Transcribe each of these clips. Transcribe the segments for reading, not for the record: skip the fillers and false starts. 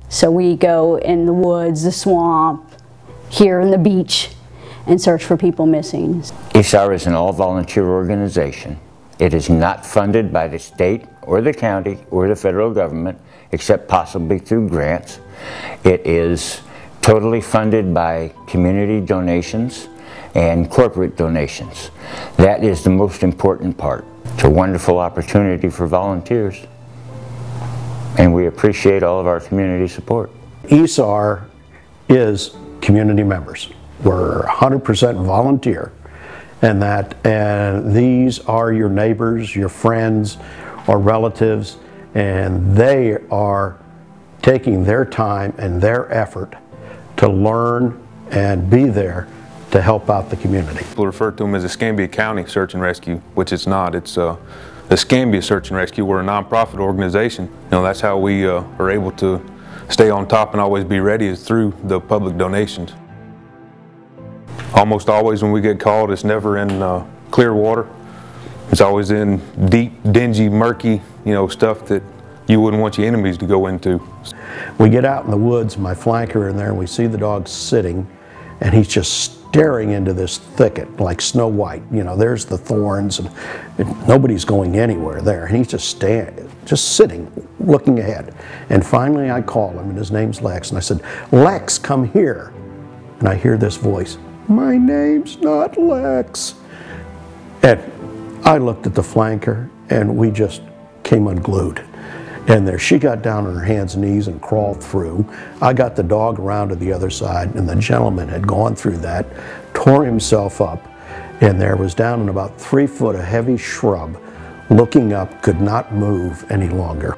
So we go in the woods, the swamp, here in the beach, and search for people missing. ESAR is an all-volunteer organization. It is not funded by the state or the county or the federal government, except possibly through grants. It is totally funded by community donations and corporate donations. That is the most important part. It's a wonderful opportunity for volunteers, and we appreciate all of our community support. ESAR is community members. We're 100% volunteer, and these are your neighbors, your friends, or relatives, and they are taking their time and their effort to learn and be there to help out the community. People refer to them as Escambia County Search and Rescue, which it's not. It's Escambia Search and Rescue. We're a nonprofit organization. You know, that's how we are able to stay on top and always be ready, is through the public donations. Almost always when we get called, it's never in clear water. It's always in deep, dingy, murky, stuff that you wouldn't want your enemies to go into. We get out in the woods, my flanker in there, and we see the dog sitting, and he's just staring into this thicket like Snow White. There's the thorns, and nobody's going anywhere there, and he's just sitting, looking ahead. And finally I call him, and his name's Lex, and I said, "Lex, come here." And I hear this voice, "My name's not Lex." And I looked at the flanker, and we just came unglued. And there she got down on her hands and knees and crawled through. I got the dog around to the other side, and the gentleman had gone through that, tore himself up, and there was down in about 3 foot a heavy shrub, looking up, could not move any longer.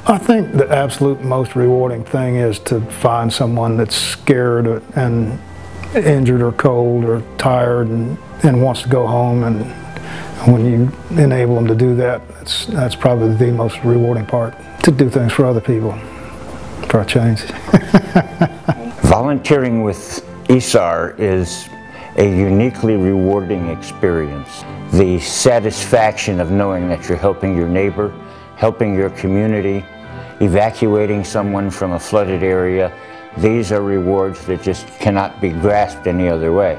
I think the absolute most rewarding thing is to find someone that's scared and injured or cold or tired and wants to go home, and when you enable them to do that, that's probably the most rewarding part. To do things for other people, for a change. Volunteering with ESAR is a uniquely rewarding experience. The satisfaction of knowing that you're helping your neighbor, helping your community, evacuating someone from a flooded area, these are rewards that just cannot be grasped any other way.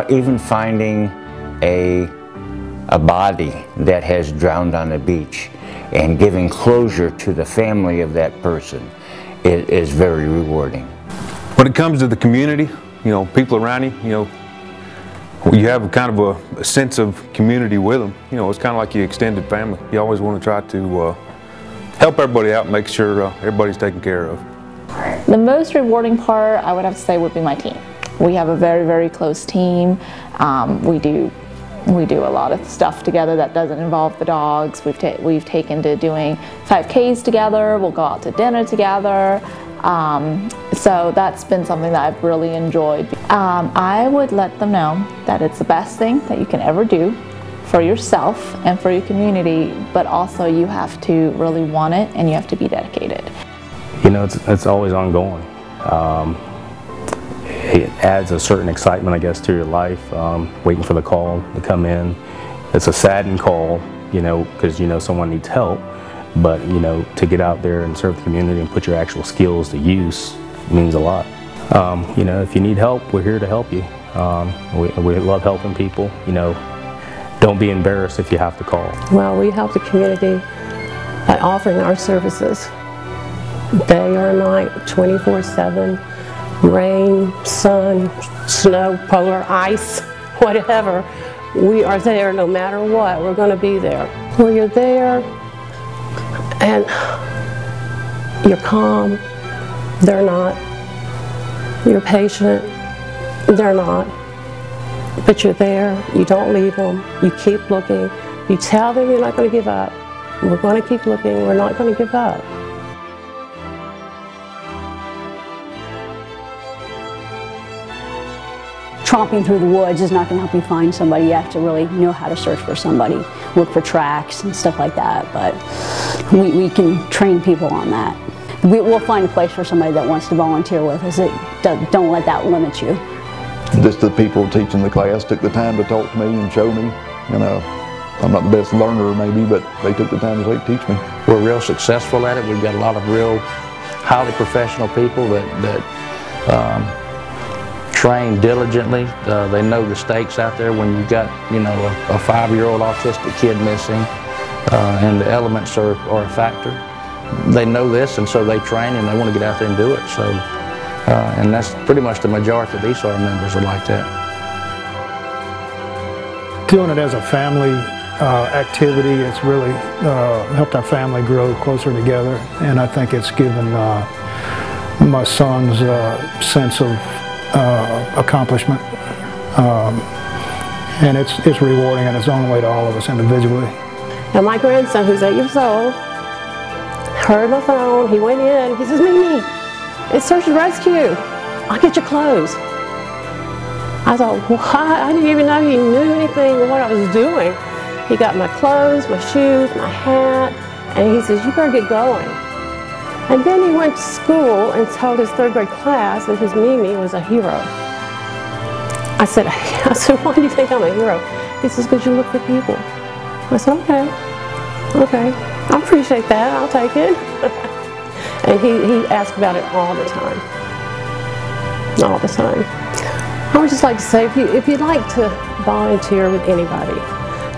Even finding a body that has drowned on a beach and giving closure to the family of that person is very rewarding. When it comes to the community, people around you, you have kind of a sense of community with them. It's kind of like your extended family. You always want to try to help everybody out and make sure everybody's taken care of. The most rewarding part, I would have to say, would be my team. We have a very, very close team. We do a lot of stuff together that doesn't involve the dogs. We've taken to doing 5Ks together. We'll go out to dinner together. So that's been something that I've really enjoyed. I would let them know that it's the best thing that you can ever do for yourself and for your community, but also you have to really want it and you have to be dedicated. It's always ongoing. It adds a certain excitement, I guess, to your life, waiting for the call to come in. It's a saddened call, because someone needs help, but to get out there and serve the community and put your actual skills to use means a lot. If you need help, we're here to help you. We love helping people. Don't be embarrassed if you have to call. Well, we help the community by offering our services day or night, 24/7. Rain, sun, snow, polar ice, whatever. We are there no matter what. We're going to be there. When you're there and you're calm, they're not. You're patient, they're not. But you're there, you don't leave them, you keep looking. You tell them you're not going to give up. We're going to keep looking, we're not going to give up. Tromping through the woods is not going to help you find somebody. You have to really know how to search for somebody, look for tracks and stuff like that, but we can train people on that. We'll find a place for somebody that wants to volunteer with us. Don't let that limit you. Just the people teaching the class took the time to talk to me and show me, I'm not the best learner maybe, but they took the time to teach me. We're real successful at it. We've got a lot of real highly professional people that train diligently. They know the stakes out there when you've got, you know, a 5-year-old autistic kid missing, and the elements are a factor. They know this, and so they train and they want to get out there and do it. So, and that's pretty much the majority of ESAR members are like that. Doing it as a family activity, it's really helped our family grow closer together, and I think it's given my son's sense of accomplishment, and it's rewarding in its own way to all of us individually. And my grandson, who's 8 years old, heard my phone. He went in. He says, "Mimi, it's Search and Rescue. I'll get your clothes." I thought, what? I didn't even know he knew anything of what I was doing. He got my clothes, my shoes, my hat, and he says, "You better get going." And then he went to school and told his 3rd grade class that his Mimi was a hero. I said, "Why do you think I'm a hero?" He says, "Because you look for people." I said, okay, I appreciate that, I'll take it. And he asked about it all the time. All the time. I would just like to say, if you'd like to volunteer with anybody,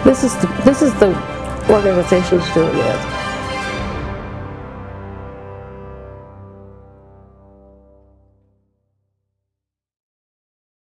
this is the organization to do it with.